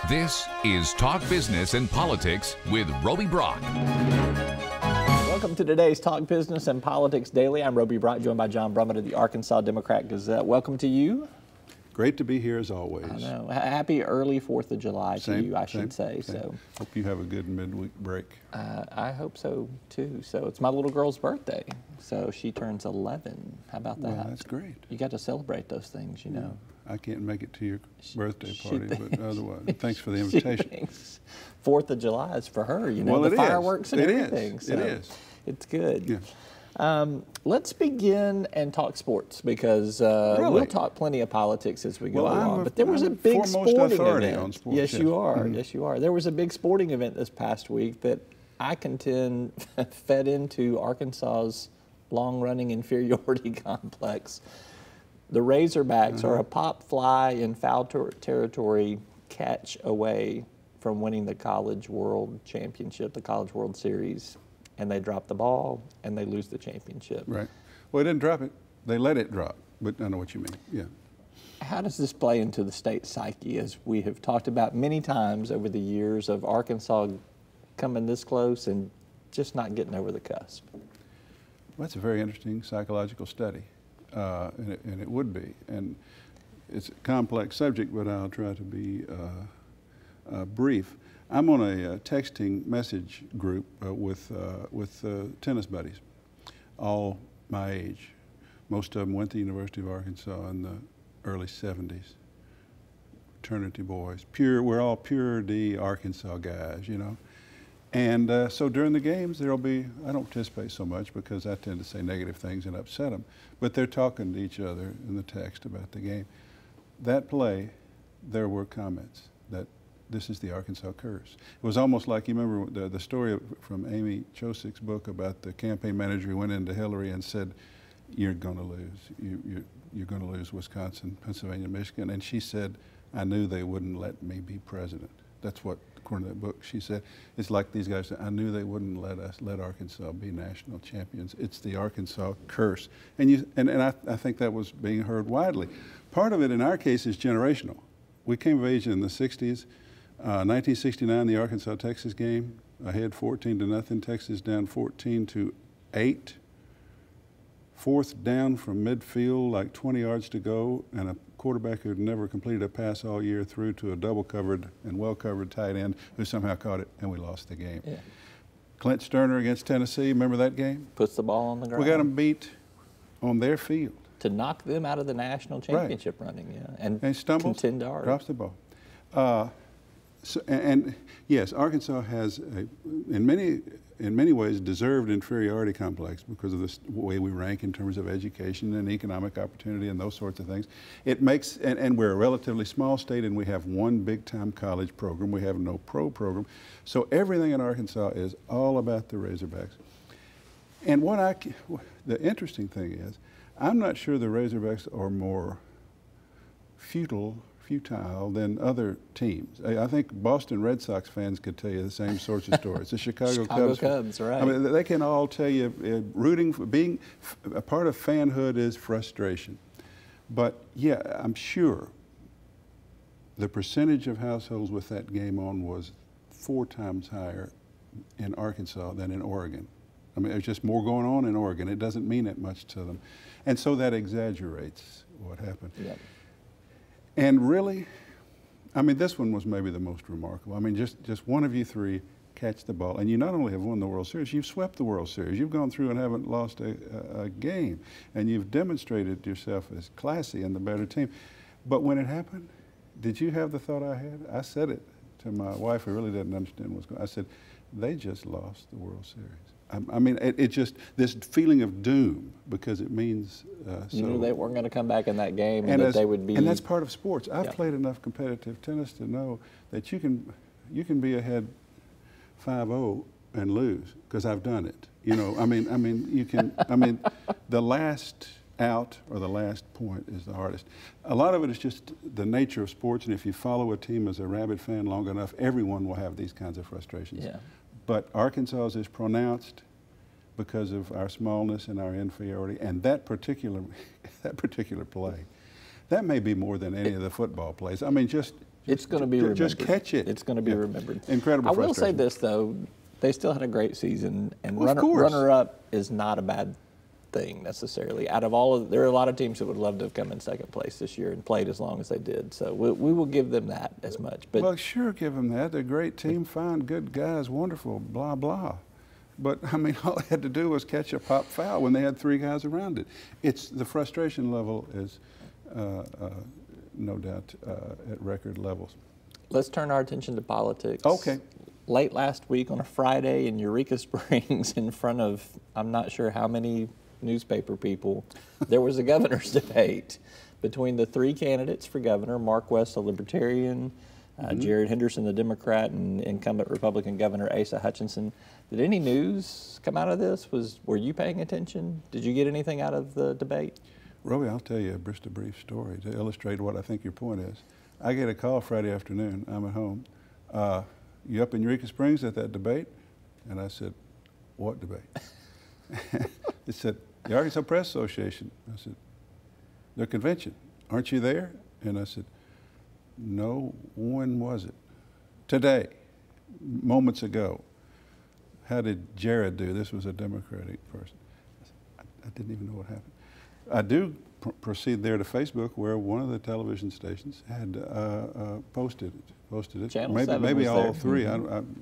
This is Talk Business and Politics with Roby Brock. Welcome to today's Talk Business and Politics Daily. I'm Roby Brock, joined by John Brummett of the Arkansas Democrat-Gazette. Welcome to you. Great to be here as always. I know. Happy early 4th of July to you, I should say. Same. So, hope you have a good midweek break. I hope so too. So it's my little girl's birthday. So she turns 11. How about that? Well, that's great. You got to celebrate those things, you know. I can't make it to your birthday party, thinks, but otherwise, thanks for the invitation. She thinks 4th of July is for her, you know, well, the fireworks and everything. It So is. It's good. Yeah. Let's begin and talk sports because we'll talk plenty of politics as we go along. But there was a big sporting event. On sports, yes, you are. Mm-hmm. Yes, you are. There was a big sporting event this past week that I contend fed into Arkansas's long-running inferiority complex. The Razorbacks are a pop fly in foul territory catch away from winning the College World Championship, the College World Series. And they drop the ball, and they lose the championship. Right. Well, they didn't drop it. They let it drop, but I know what you mean, yeah. How does this play into the state psyche, as we have talked about many times over the years, of Arkansas coming this close and just not getting over the cusp? Well, that's a very interesting psychological study, and it would be. And it's a complex subject, but I'll try to be brief. I'm on a texting message group with tennis buddies, all my age. Most of them went to the University of Arkansas in the early 70s. Fraternity boys, we're all pure D Arkansas guys, you know. And so during the games, there'll be, I don't participate so much because I tend to say negative things and upset them, but they're talking to each other in the text about the game. That play, there were comments that this is the Arkansas curse. It was almost like, you remember the story from Amy Chosick's book about the campaign manager who went into Hillary and said, you're going to lose. You're going to lose Wisconsin, Pennsylvania, Michigan. And she said, I knew they wouldn't let me be president. That's what, according to that book, she said. It's like these guys said, I knew they wouldn't let Arkansas be national champions. It's the Arkansas curse. And I think that was being heard widely. Part of it in our case is generational. We came of age in the 60s. 1969, the Arkansas-Texas game, ahead 14-0, Texas down 14-8. Fourth down from midfield, like 20 yards to go, and a quarterback who had never completed a pass all year threw to a double-covered and well-covered tight end who somehow caught it, and we lost the game. Yeah. Clint Sterner against Tennessee, remember that game? Puts the ball on the ground. We got them beat on their field. To knock them out of the national championship running, yeah. And stumbles, contend hard. Drops the ball. So, and yes, Arkansas has, in many ways, deserved inferiority complex because of the way we rank in terms of education and economic opportunity and those sorts of things. It makes, and we're a relatively small state, and we have one big-time college program. We have no pro program. So everything in Arkansas is all about the Razorbacks. And the interesting thing is, I'm not sure the Razorbacks are more futile than other teams. I think Boston Red Sox fans could tell you the same sorts of stories. The Chicago Cubs, right. I mean, they can all tell you rooting for, being a part of fanhood is frustration. But yeah, I'm sure the percentage of households with that game on was 4 times higher in Arkansas than in Oregon. I mean, there's just more going on in Oregon. It doesn't mean that much to them. And so that exaggerates what happened. Yep. And really, I mean, this one was maybe the most remarkable. I mean, just one of you three catch the ball, and you not only have won the World Series, you've swept the World Series. You've gone through and haven't lost a game, and you've demonstrated yourself as classy and the better team. But when it happened, did you have the thought I had? I said it to my wife, who really didn't understand what's going on. I said, they just lost the World Series. I mean, it just, this feeling of doom, because it means you knew they weren't going to come back in that game, and that they would be. And that's part of sports. I've played enough competitive tennis to know that you can be ahead 5-0 and lose, because I've done it. You know, I mean, you can. I mean, the last out or the last point is the hardest. A lot of it is just the nature of sports, and if you follow a team as a rabid fan long enough, everyone will have these kinds of frustrations. Yeah. But Arkansas is pronounced because of our smallness and our inferiority, and that particular play That may be more than any of the football plays. I mean, it's going to be remembered. Just catch it. It's going to be remembered. Incredible frustration. I will say this, though. They still had a great season, and Well, runner-up is not a bad thing necessarily. Out of all of, there are a lot of teams that would love to have come in second place this year and played as long as they did. So we will give them that as much. But well, sure, give them that. They're a great team, fine, good guys, wonderful, blah, blah. But, I mean, all they had to do was catch a pop foul when they had 3 guys around it. The frustration level is no doubt at record levels. Let's turn our attention to politics. Okay. Late last week on a Friday in Eureka Springs in front of I'm not sure how many newspaper people, there was a governor's debate between the 3 candidates for governor, Mark West, the Libertarian, Jared Henderson, the Democrat, and incumbent Republican Governor Asa Hutchinson. Did any news come out of this? Were you paying attention? Did you get anything out of the debate? Robbie, I'll tell you just a brief story to illustrate what I think your point is. I get a call Friday afternoon. I'm at home. You up in Eureka Springs at that debate? And I said, what debate? It said, the Arkansas Press Association. I said, their convention. Aren't you there? And I said, no, when was it? Today, moments ago. How did Jared do? This was a Democratic person. I didn't even know what happened. I do proceed there to Facebook, where one of the television stations had posted it. Channel maybe 7 maybe was all there. 3.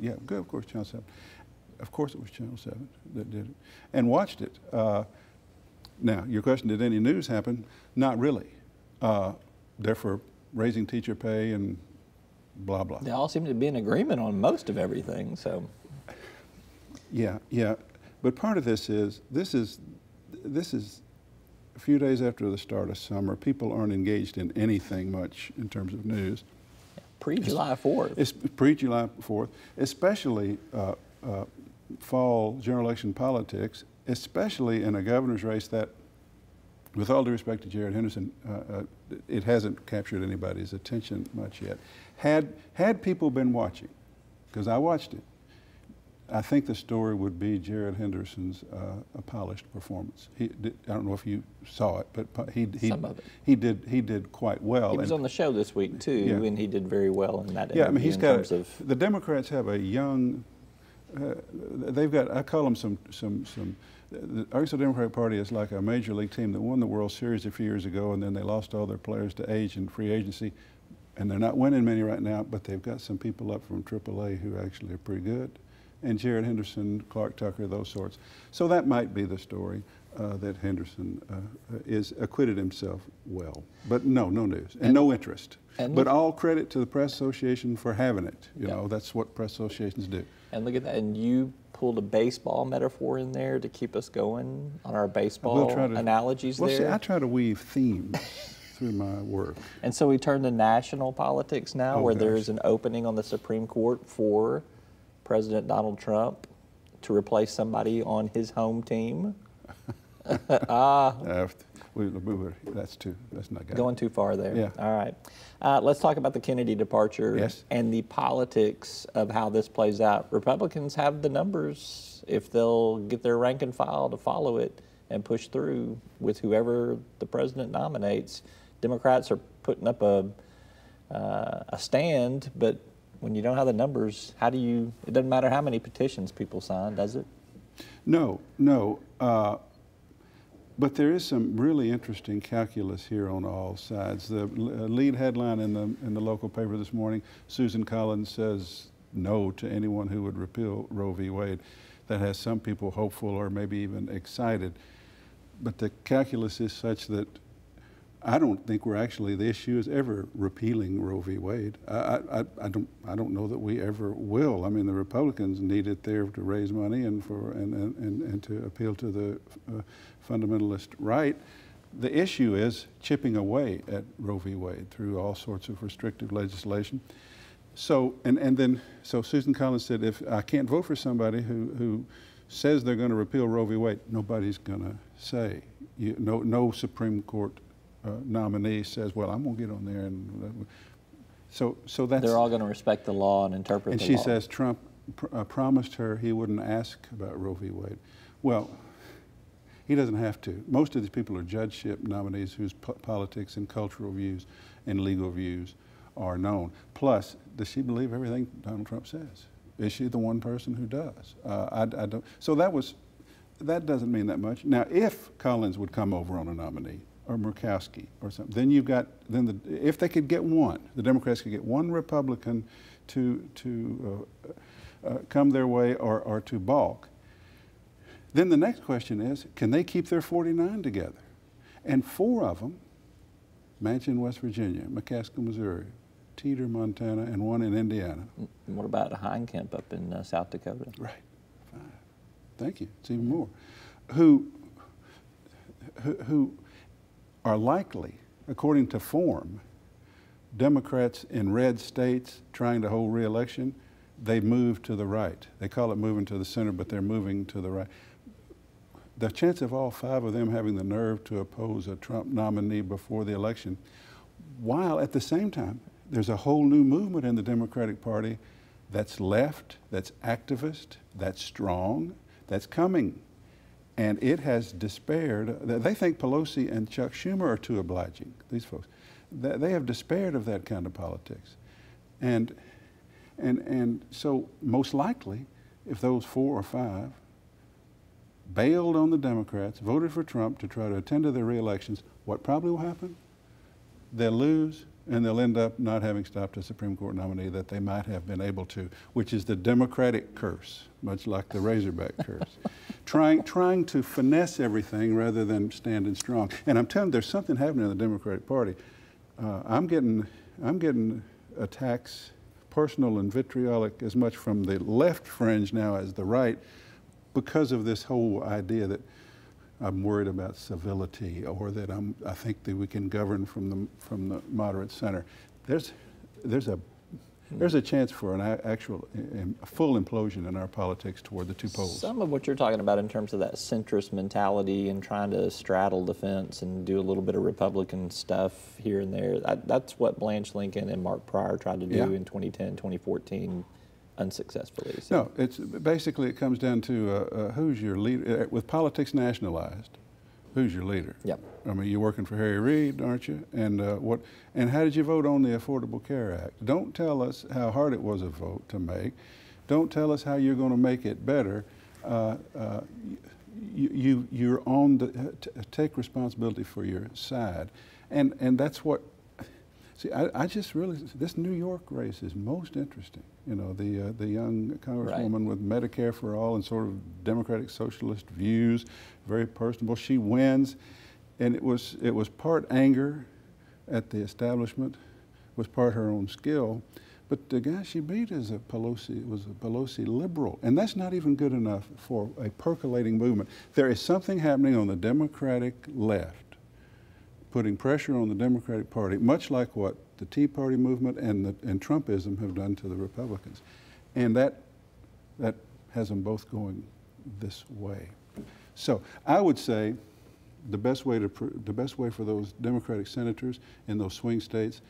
Yeah, good. Of course, Channel 7. Of course, it was Channel 7 that did it, and watched it. Now, your question: did any news happen? Not really. Therefore, raising teacher pay and blah blah. They all seem to be in agreement on most of everything. So. Yeah. But part of this is a few days after the start of summer. People aren't engaged in anything much in terms of news. Pre-July 4th. It's pre-July 4th, especially fall general election politics, especially in a governor's race that, with all due respect to Jared Henderson, it hasn't captured anybody's attention much yet. Had people been watching, because I watched it, I think the story would be Jared Henderson's polished performance. I don't know if you saw it, but Some of it. he did quite well. He was on the show this week too, and he did very well in that interview. Yeah, I mean, he's got of the Democrats have a young. They've got, I call them the Arkansas Democratic Party is like a major league team that won the World Series a few years ago, and then they lost all their players to age and free agency, and they're not winning many right now, but they've got some people up from AAA who actually are pretty good. And Jared Henderson, Clark Tucker, those sorts. So that might be the story, that Henderson is acquitted himself well. But no news and no interest. But all credit to the Press Association for having it. You know, that's what press associations do. And look at that. And you pulled a baseball metaphor in there to keep us going on our baseball analogies there. See, I try to weave themes through my work. And so we turn to national politics now, where there's an opening on the Supreme Court for President Donald Trump to replace somebody on his home team. That's not going too far there. Yeah. All right. Let's talk about the Kennedy departure and the politics of how this plays out. Republicans have the numbers if they'll get their rank and file to follow it and push through with whoever the president nominates. Democrats are putting up a stand, but when you don't have the numbers, how do you, it doesn't matter how many petitions people sign, does it? No. But there is some really interesting calculus here on all sides. The lead headline in the local paper this morning, Susan Collins says no to anyone who would repeal Roe v. Wade. That has some people hopeful or maybe even excited. But the calculus is such that I don't think the issue is ever repealing Roe v. Wade. I don't know that we ever will. I mean, the Republicans need it there to raise money and to appeal to the fundamentalist right. The issue is chipping away at Roe v. Wade through all sorts of restrictive legislation. So so Susan Collins said, if I can't vote for somebody who says they're going to repeal Roe v. Wade, nobody's going to say. No Supreme Court nominee says, well, I'm going to get on there. And so that's... They're all going to respect the law and interpret the law. And she says Trump promised her he wouldn't ask about Roe v. Wade. Well, He doesn't have to. Most of these people are judgeship nominees whose politics and cultural views and legal views are known. Plus, does she believe everything Donald Trump says? Is she the one person who does? I don't. So that doesn't mean that much. Now, if Collins would come over on a nominee, or Murkowski or something, then you've got, if they could get one, the Democrats could get one Republican to come their way or to balk, then the next question is, can they keep their 49 together? And 4 of them, Manchin, West Virginia, McCaskill, Missouri, Teeter, Montana, and 1 in Indiana. What about Heinkamp up in South Dakota? Right, 5. Thank you, it's even more. Who are likely, according to form, Democrats in red states trying to hold re-election, they move to the right. They call it moving to the center, but they're moving to the right. The chance of all 5 of them having the nerve to oppose a Trump nominee before the election, while at the same time, there's a whole new movement in the Democratic Party that's left, that's activist, that's strong, that's coming. And it has despaired. They think Pelosi and Chuck Schumer are too obliging, these folks. They have despaired of that kind of politics. And so most likely, if those 4 or 5 bailed on the Democrats, voted for Trump to try to attend to their re-elections, what probably will happen? They'll lose, and they'll end up not having stopped a Supreme Court nominee that they might have been able to, which is the Democratic curse, much like the Razorback curse. Trying to finesse everything rather than standing strong. And I'm telling you, there's something happening in the Democratic Party. I'm getting attacks, personal and vitriolic, as much from the left fringe now as the right, because of this whole idea that I'm worried about civility, or that I think that we can govern from the moderate center. There's a chance for an actual full implosion in our politics toward the 2 poles. Some of what you're talking about in terms of that centrist mentality and trying to straddle the fence and do a little bit of Republican stuff here and there, that's what Blanche Lincoln and Mark Pryor tried to do in 2010, 2014. Unsuccessfully. So. No, it's basically, it comes down to who's your leader. With politics nationalized, who's your leader? Yep. I mean, you're working for Harry Reid, aren't you? And And how did you vote on the Affordable Care Act? Don't tell us how hard it was a vote to make. Don't tell us how you're going to make it better. You're on the take responsibility for your side, and that's what. See, I just really, this New York race is most interesting. You know, the young congresswoman with Medicare for all and sort of democratic socialist views, very personable. She wins, and it was part anger at the establishment, was part her own skill. But the guy she beat was a Pelosi liberal, and that's not even good enough for a percolating movement. There is something happening on the Democratic left, putting pressure on the Democratic Party, much like what the Tea Party movement and Trumpism have done to the Republicans. And that has them both going this way. So I would say the best way for those Democratic senators in those swing states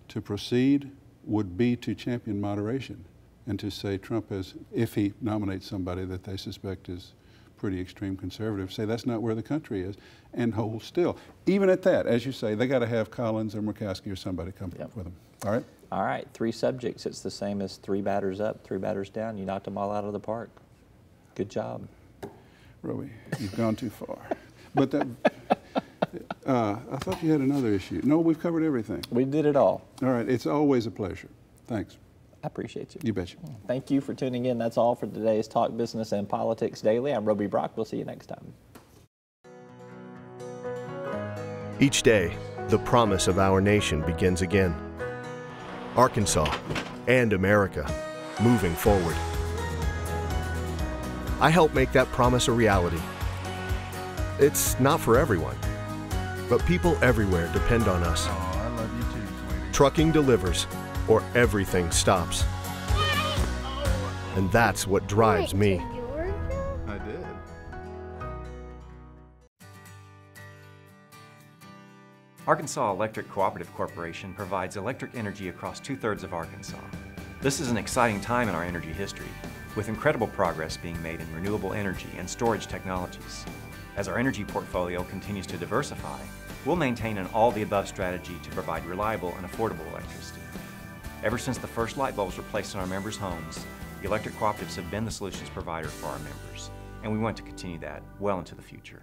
to proceed would be to champion moderation and to say Trump is, if he nominates somebody that they suspect is pretty extreme conservative, say that's not where the country is, and hold still. Even at that, as you say, they got to have Collins or Murkowski or somebody come up with them. All right? All right, 3 subjects. It's the same as 3 batters up, 3 batters down. You knocked them all out of the park. Good job. Roby, you've gone too far. But that, I thought you had another issue. No, we've covered everything. We did it all. All right, it's always a pleasure. Thanks. I appreciate you. You betcha. Thank you for tuning in. That's all for today's Talk Business and Politics Daily. I'm Roby Brock. We'll see you next time. Each day, the promise of our nation begins again. Arkansas and America, moving forward. I help make that promise a reality. It's not for everyone, but people everywhere depend on us. Oh, I love you too, sweetie. Trucking delivers, or everything stops. And that's what drives me. I did. Arkansas Electric Cooperative Corporation provides electric energy across 2/3 of Arkansas. This is an exciting time in our energy history, with incredible progress being made in renewable energy and storage technologies. As our energy portfolio continues to diversify, we'll maintain an all-the-above strategy to provide reliable and affordable electricity. Ever since the first light bulbs were placed in our members' homes, the electric cooperatives have been the solutions provider for our members, and we want to continue that well into the future.